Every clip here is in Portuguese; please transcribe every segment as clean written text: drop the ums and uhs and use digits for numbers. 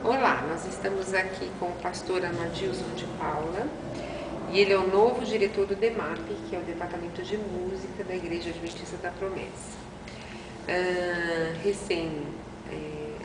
Olá, nós estamos aqui com o pastor Amadilson de Paula e ele é o novo diretor do DEMAP, que é o Departamento de Música da Igreja Adventista da Promessa.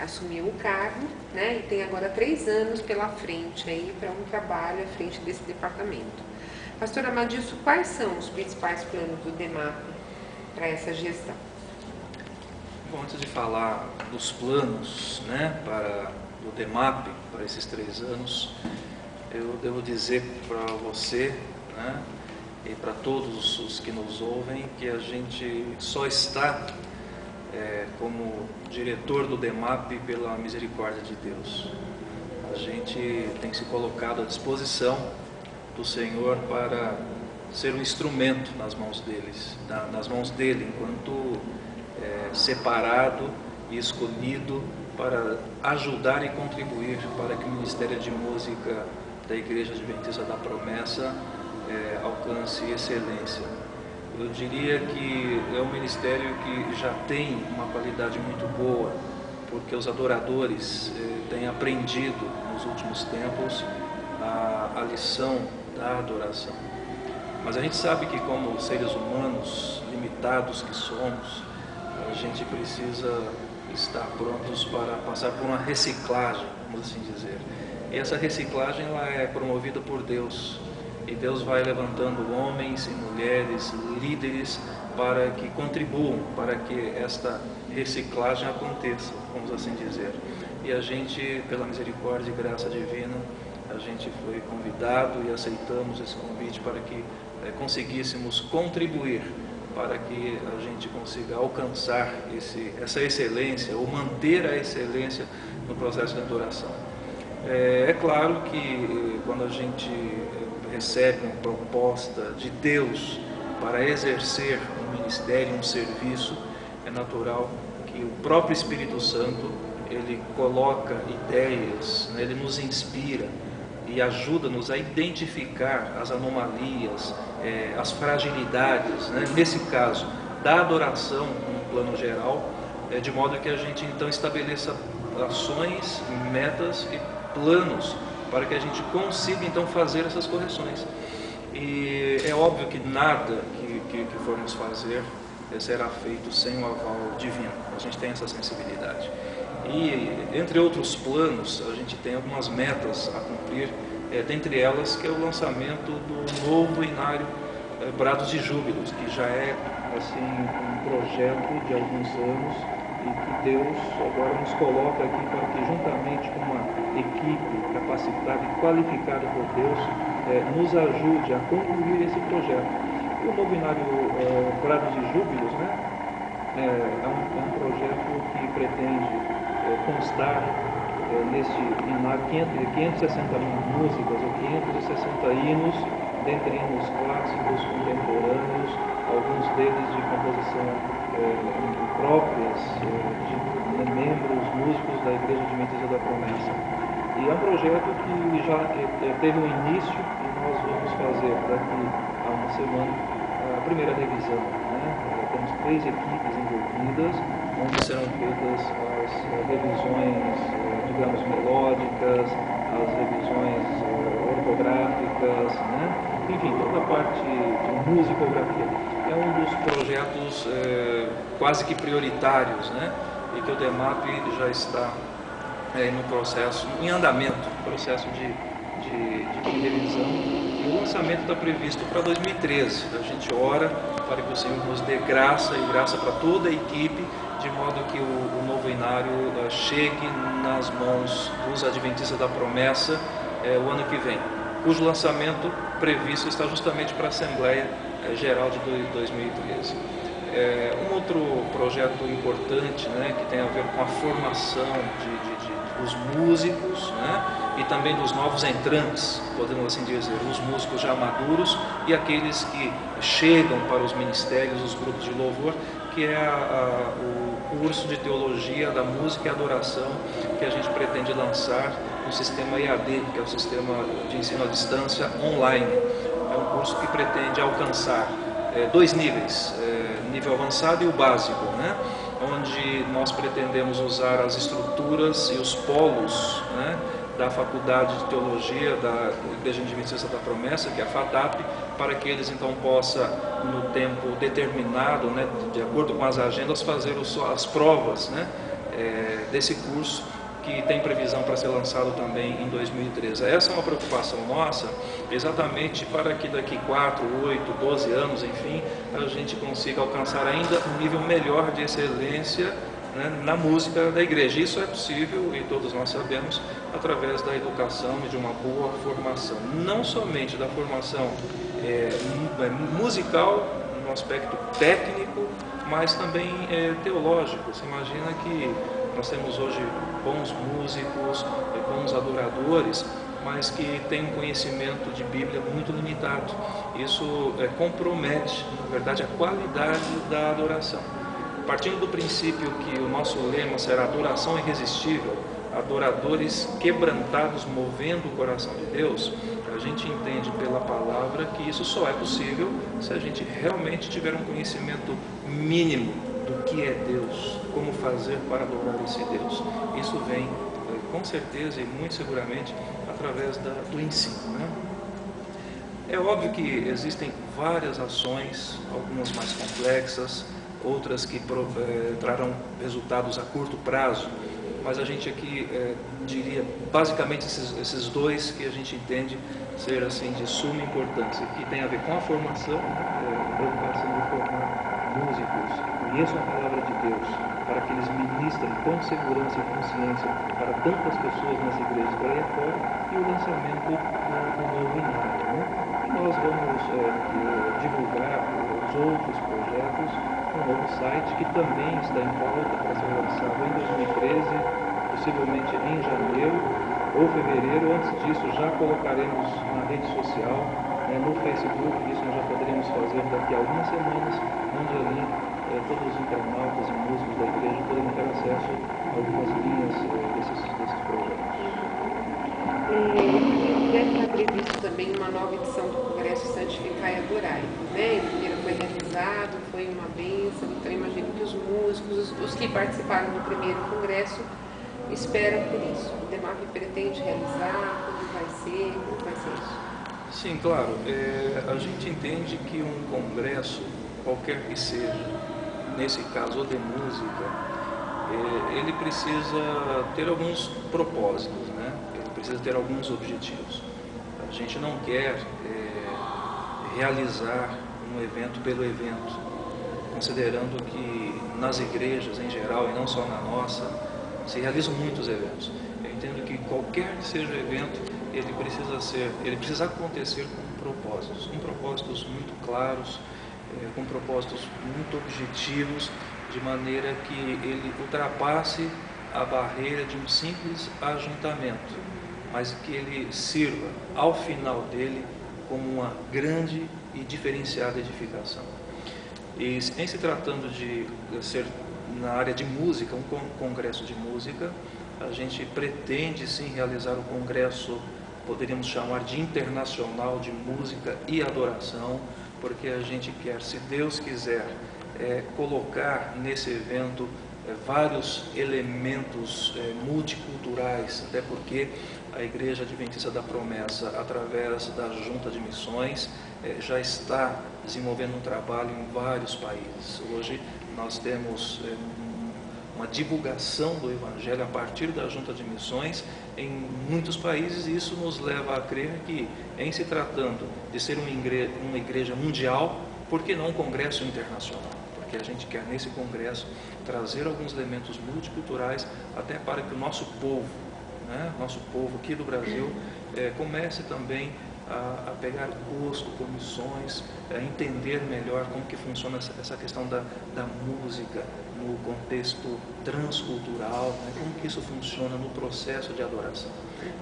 Assumiu o cargo, né, e tem agora 3 anos pela frente aí para um trabalho à frente desse departamento. Pastor Amadilson, quais são os principais planos do DEMAP para essa gestão? Bom, antes de falar dos planos, né, do DEMAP para esses 3 anos, eu devo dizer para você, né, e para todos os que nos ouvem, que a gente só está como diretor do DEMAP pela misericórdia de Deus. A gente tem se colocado à disposição do Senhor para ser um instrumento nas mãos dele, enquanto separado e escolhido para ajudar e contribuir para que o Ministério de Música da Igreja Adventista da Promessa alcance excelência. Eu diria que é um ministério que já tem uma qualidade muito boa, porque os adoradores têm aprendido nos últimos tempos a lição da adoração. Mas a gente sabe que, como seres humanos limitados que somos, a gente precisa estar prontos para passar por uma reciclagem, vamos assim dizer. E essa reciclagem ela é promovida por Deus. E Deus vai levantando homens e mulheres, líderes, para que contribuam para que esta reciclagem aconteça, vamos assim dizer. E a gente, pela misericórdia e graça divina, a gente foi convidado e aceitamos esse convite para que conseguíssemos contribuir para que a gente consiga alcançar essa excelência, ou manter a excelência no processo de adoração. É claro que quando a gente recebe uma proposta de Deus para exercer um ministério, um serviço, é natural que o próprio Espírito Santo, ele coloca ideias, né, ele nos inspira e ajuda-nos a identificar as anomalias, as fragilidades, né, nesse caso, da adoração no plano geral, de modo que a gente então estabeleça ações, metas e planos para que a gente consiga então fazer essas correções. E é óbvio que nada que formos fazer será feito sem o aval divino. A gente tem essa sensibilidade. E, entre outros planos, a gente tem algumas metas a cumprir, dentre elas que é o lançamento do novo inário Brados de Júbilos, que já é assim, um projeto de alguns anos e que Deus agora nos coloca aqui para que, juntamente com uma equipe capacitada e qualificada por Deus, nos ajude a concluir esse projeto. O novo inário Brados de Júbilos, né, é um projeto que pretende constar neste inário 560 músicas ou 560 hinos, dentre hinos clássicos, contemporâneos, alguns deles de composição próprias de membros músicos da Igreja Adventista da Promessa. E é um projeto que já teve um início e nós vamos fazer daqui a uma semana a primeira revisão, né? Temos 3 equipes envolvidas, onde serão feitas as revisões, digamos, melódicas, as revisões ortográficas, né? Enfim, toda a parte de musicografia. É um dos projetos quase que prioritários, né? E que o DEMAP já está no processo, em andamento, processo de revisão. E o lançamento está previsto para 2013. A gente ora para que o Senhor nos dê graça e graça para toda a equipe, de modo que o novo inário chegue nas mãos dos Adventistas da Promessa o ano que vem, cujo lançamento previsto está justamente para a Assembleia Geral de 2013. Um outro projeto importante, né, que tem a ver com a formação dos músicos, né, e também dos novos entrantes, podemos assim dizer, os músicos já maduros e aqueles que chegam para os ministérios, os grupos de louvor, que é o curso de Teologia da Música e Adoração que a gente pretende lançar no sistema EAD, que é o sistema de ensino à distância online. É um curso que pretende alcançar 2 níveis, nível avançado e o básico, né? onde nós pretendemos usar as estruturas e os polos, né, da Faculdade de Teologia da Igreja Adventista da Promessa, que é a FATAP, para que eles então possam, no tempo determinado, né, de acordo com as agendas, fazer as provas, né, desse curso, que tem previsão para ser lançado também em 2013. Essa é uma preocupação nossa, exatamente para que daqui 4, 8, 12 anos, enfim, a gente consiga alcançar ainda um nível melhor de excelência, né, na música da igreja. Isso é possível, e todos nós sabemos, através da educação e de uma boa formação. Não somente da formação musical, no aspecto técnico, mas também teológico. Você imagina que nós temos hoje bons músicos, bons adoradores, mas que têm um conhecimento de Bíblia muito limitado. Isso compromete, na verdade, a qualidade da adoração. Partindo do princípio que o nosso lema será adoração irresistível, adoradores quebrantados movendo o coração de Deus, a gente entende pela palavra que isso só é possível se a gente realmente tiver um conhecimento mínimo do que é Deus, como fazer para adorar esse Deus. Isso vem, com certeza e muito seguramente, através do ensino, né? É óbvio que existem várias ações, algumas mais complexas, outras que trarão resultados a curto prazo, mas a gente aqui diria basicamente esses dois que a gente entende ser assim de suma importância, que tem a ver com a formação, a preocupação de formar músicos que conheçam a palavra de Deus, para que eles ministrem com segurança e consciência para tantas pessoas nas igrejas por aí fora, e o lançamento do novo inário, né? E nós vamos divulgar os outros projetos, um novo site que também está em pauta para ser lançado em 2013, possivelmente em janeiro ou fevereiro. Antes disso já colocaremos na rede social, no Facebook. Isso nós já poderemos fazer daqui a algumas semanas, onde ali todos os internautas e músicos da igreja poderão ter acesso a algumas linhas desses projetos. Deve estar previsto também uma nova edição do Congresso Santificar e Adorar, né? O primeiro foi realizado, foi uma bênção, então imagino que os músicos, os que participaram do primeiro congresso, esperam por isso. O DEMAP pretende realizar, como vai ser isso? Sim, claro. A gente entende que um congresso, qualquer que seja, nesse caso o de música, ele precisa ter alguns propósitos, né? Ele precisa ter alguns objetivos. A gente não quer realizar um evento pelo evento, considerando que nas igrejas em geral, e não só na nossa, se realizam muitos eventos. Eu entendo que qualquer que seja o evento, ele precisa acontecer com propósitos muito claros, com propósitos muito objetivos, de maneira que ele ultrapasse a barreira de um simples ajuntamento, mas que ele sirva, ao final dele, como uma grande e diferenciada edificação. E em se tratando de ser na área de música, um congresso de música, a gente pretende sim realizar o congresso, poderíamos chamar de internacional de música e adoração, porque a gente quer, se Deus quiser, colocar nesse evento vários elementos multiculturais, até porque a Igreja Adventista da Promessa, através da Junta de Missões, já está desenvolvendo um trabalho em vários países. Hoje nós temos uma divulgação do Evangelho a partir da Junta de Missões em muitos países, e isso nos leva a crer que, em se tratando de ser uma igreja mundial, por que não um congresso internacional? Porque a gente quer, nesse congresso, trazer alguns elementos multiculturais, até para que o nosso povo, nosso povo aqui do Brasil, comece também a pegar gosto por missões, a entender melhor como que funciona essa questão da música no contexto transcultural, como que isso funciona no processo de adoração.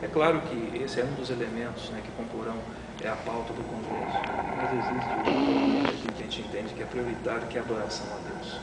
É claro que esse é um dos elementos que comporão a pauta do congresso, mas existe um elemento que a gente entende que é prioritário, que é a adoração a Deus.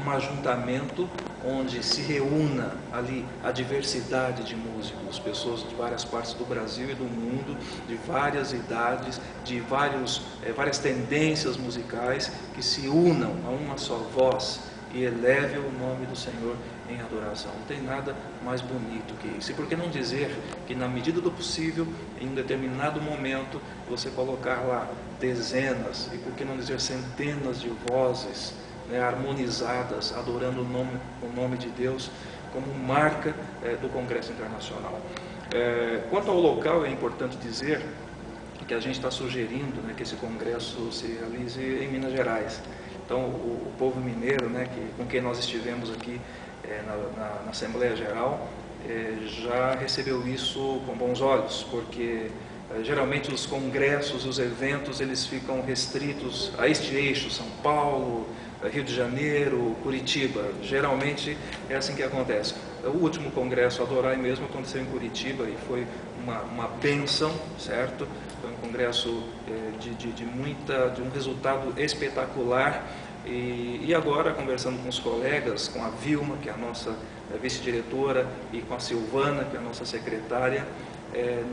Um ajuntamento onde se reúna ali a diversidade de músicos, pessoas de várias partes do Brasil e do mundo, de várias idades, de várias tendências musicais, que se unam a uma só voz e eleve o nome do Senhor em adoração. Não tem nada mais bonito que isso. E por que não dizer que na medida do possível, em um determinado momento, você colocar lá dezenas, e por que não dizer centenas de vozes, né, harmonizadas, adorando o nome de Deus, como marca do Congresso Internacional. Quanto ao local, é importante dizer que a gente está sugerindo, né, que esse congresso se realize em Minas Gerais. Então, o povo mineiro, né, com quem nós estivemos aqui na Assembleia Geral, já recebeu isso com bons olhos, porque geralmente os congressos, os eventos, eles ficam restritos a este eixo, São Paulo, Rio de Janeiro, Curitiba. Geralmente é assim que acontece. O último congresso Adorai mesmo aconteceu em Curitiba e foi uma bênção, certo? Foi um congresso de um resultado espetacular. E agora, conversando com os colegas, com a Vilma, que é a nossa vice-diretora, e com a Silvana, que é a nossa secretária,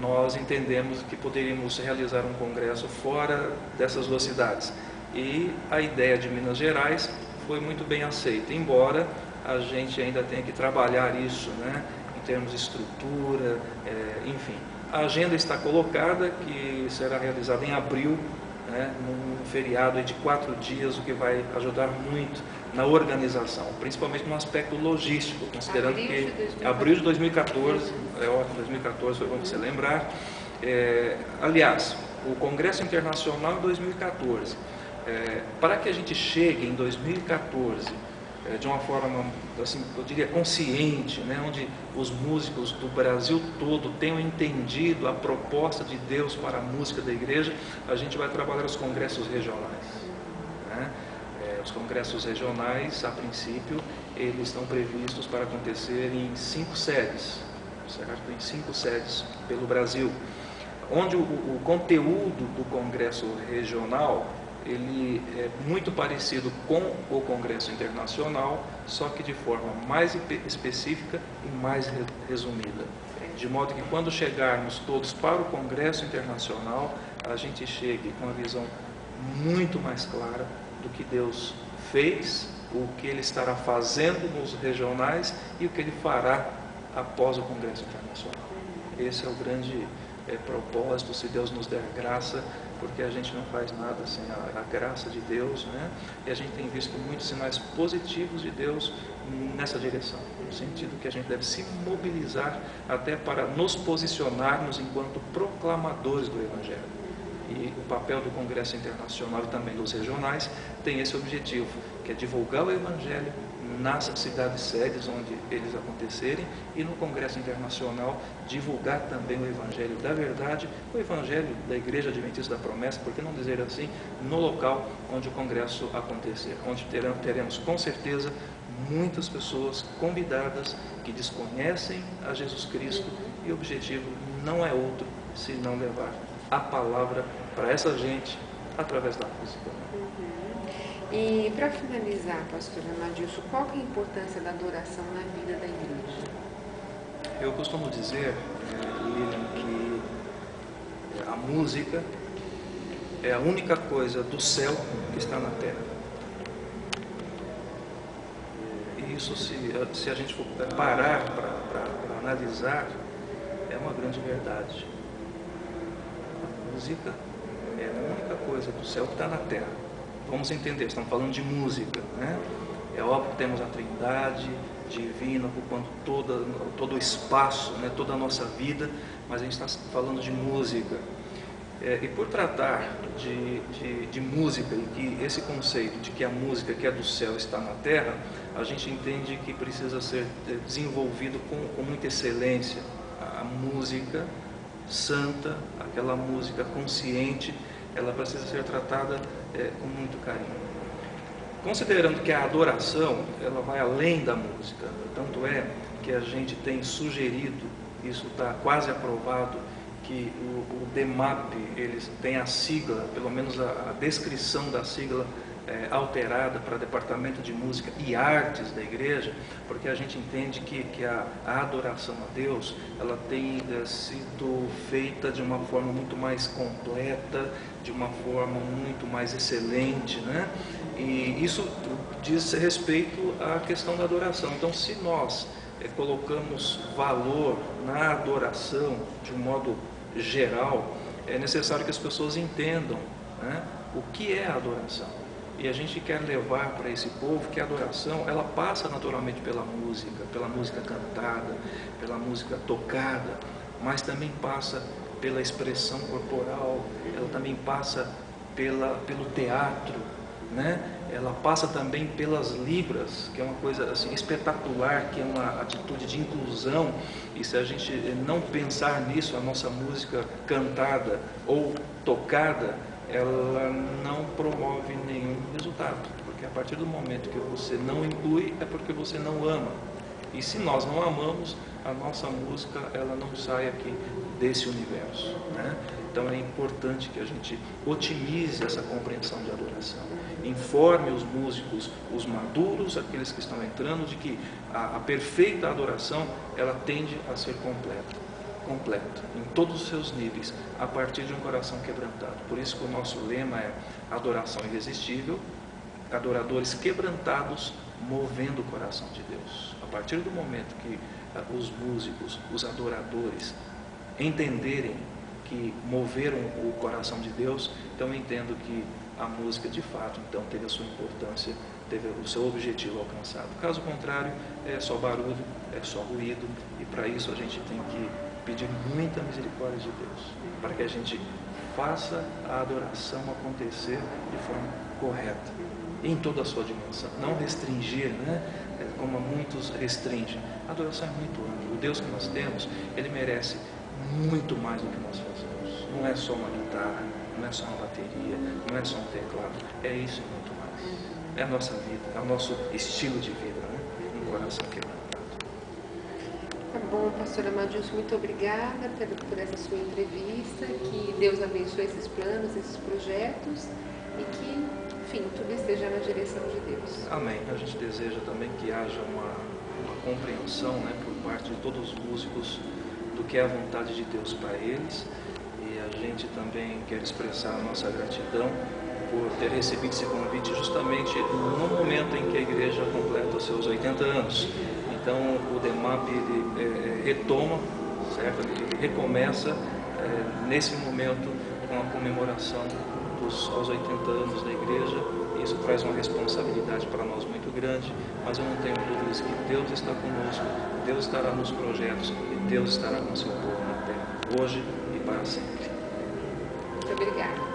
nós entendemos que poderíamos realizar um congresso fora dessas duas cidades. E a ideia de Minas Gerais foi muito bem aceita, embora a gente ainda tenha que trabalhar isso, né, em termos de estrutura, enfim. A agenda está colocada, que será realizada em abril, né, num feriado de 4 dias, o que vai ajudar muito na organização, principalmente no aspecto logístico, considerando que abril de 2014, ótimo, 2014 foi bom você lembrar. Aliás, o Congresso Internacional em 2014, para que a gente chegue em 2014 de uma forma, assim, eu diria, consciente, né, onde os músicos do Brasil todo tenham entendido a proposta de Deus para a música da igreja, a gente vai trabalhar os congressos regionais, né? Os congressos regionais, a princípio, eles estão previstos para acontecer em 5 sedes, certo? Em 5 sedes pelo Brasil, onde o conteúdo do congresso regional ele é muito parecido com o Congresso Internacional, só que de forma mais específica e mais resumida. De modo que quando chegarmos todos para o Congresso Internacional, a gente chegue com uma visão muito mais clara do que Deus fez, o que Ele estará fazendo nos regionais e o que Ele fará após o Congresso Internacional. Esse é o grande propósito, se Deus nos der graça, porque a gente não faz nada sem a graça de Deus, né? E a gente tem visto muitos sinais positivos de Deus nessa direção, no sentido que a gente deve se mobilizar até para nos posicionarmos enquanto proclamadores do Evangelho. E o papel do Congresso Internacional e também dos regionais tem esse objetivo, que é divulgar o Evangelho nas cidades sedes onde eles acontecerem, e no Congresso Internacional divulgar também o Evangelho da verdade, o Evangelho da Igreja Adventista da Promessa, por que não dizer assim, no local onde o Congresso acontecer, onde teremos com certeza muitas pessoas convidadas que desconhecem a Jesus Cristo, e o objetivo não é outro senão levar a palavra para essa gente através da música. E para finalizar, pastora Madilson, qual que é a importância da adoração na vida da igreja? Eu costumo dizer, Lilian, que a música é a única coisa do céu que está na terra. E isso, se a gente for parar para analisar, é uma grande verdade. A música é a única coisa do céu que está na terra. Vamos entender, estamos falando de música, né? É óbvio que temos a Trindade divina ocupando todo o espaço, né? Toda a nossa vida, mas a gente está falando de música. E por tratar de música, e que esse conceito de que a música que é do céu está na terra, a gente entende que precisa ser desenvolvido com muita excelência. A música santa, aquela música consciente, ela precisa ser tratada com muito carinho. Considerando que a adoração, ela vai além da música, tanto é que a gente tem sugerido, isso está quase aprovado, que o DEMAP, eles têm a sigla, pelo menos a descrição da sigla alterada para departamento de música e artes da igreja, porque a gente entende que a adoração a Deus, ela tem sido feita de uma forma muito mais completa, de uma forma muito mais excelente, né? E isso diz respeito à questão da adoração. Então, se nós colocamos valor na adoração de um modo geral, é necessário que as pessoas entendam, né, o que é a adoração. E a gente quer levar para esse povo que a adoração, ela passa naturalmente pela música cantada, pela música tocada, mas também passa pela expressão corporal, ela também passa pelo teatro, né? Ela passa também pelas libras, que é uma coisa assim espetacular, que é uma atitude de inclusão. E se a gente não pensar nisso, a nossa música cantada ou tocada, ela não promove nenhum resultado, porque a partir do momento que você não inclui, é porque você não ama. E se nós não amamos, a nossa música ela não sai aqui desse universo, né? Então é importante que a gente otimize essa compreensão de adoração, informe os músicos, os maduros, aqueles que estão entrando, de que a perfeita adoração ela tende a ser completa, em todos os seus níveis, a partir de um coração quebrantado. Por isso que o nosso lema é adoração irresistível, adoradores quebrantados, movendo o coração de Deus. A partir do momento que os músicos, os adoradores, entenderem que moveram o coração de Deus, então eu entendo que a música de fato então teve a sua importância, teve o seu objetivo alcançado. Caso contrário, é só barulho, é só ruído, e para isso a gente tem que pedir muita misericórdia de Deus, para que a gente faça a adoração acontecer de forma correta, em toda a sua dimensão, não restringir, né? Como muitos restringem. A adoração é muito ampla. O Deus que nós temos, Ele merece muito mais do que nós fazemos. Não é só uma guitarra, não é só uma bateria, não é só um teclado, é isso e muito mais. É a nossa vida, é o nosso estilo de vida, né? Um coração quebrantado. Tá bom, pastora Amadilson, muito obrigada por essa sua entrevista, que Deus abençoe esses planos, esses projetos e que, enfim, tudo esteja na direção de Deus. Amém. A gente deseja também que haja uma compreensão, né, por parte de todos os músicos do que é a vontade de Deus para eles, e a gente também quer expressar a nossa gratidão por ter recebido esse convite justamente no momento em que a igreja completa os seus 80 anos. Então o DEMAP ele retoma, certo? Ele recomeça nesse momento com a comemoração aos 80 anos da igreja. Isso traz uma responsabilidade para nós muito grande, mas eu não tenho dúvidas que Deus está conosco, Deus estará nos projetos e Deus estará com seu povo na terra, hoje e para sempre. Muito obrigada.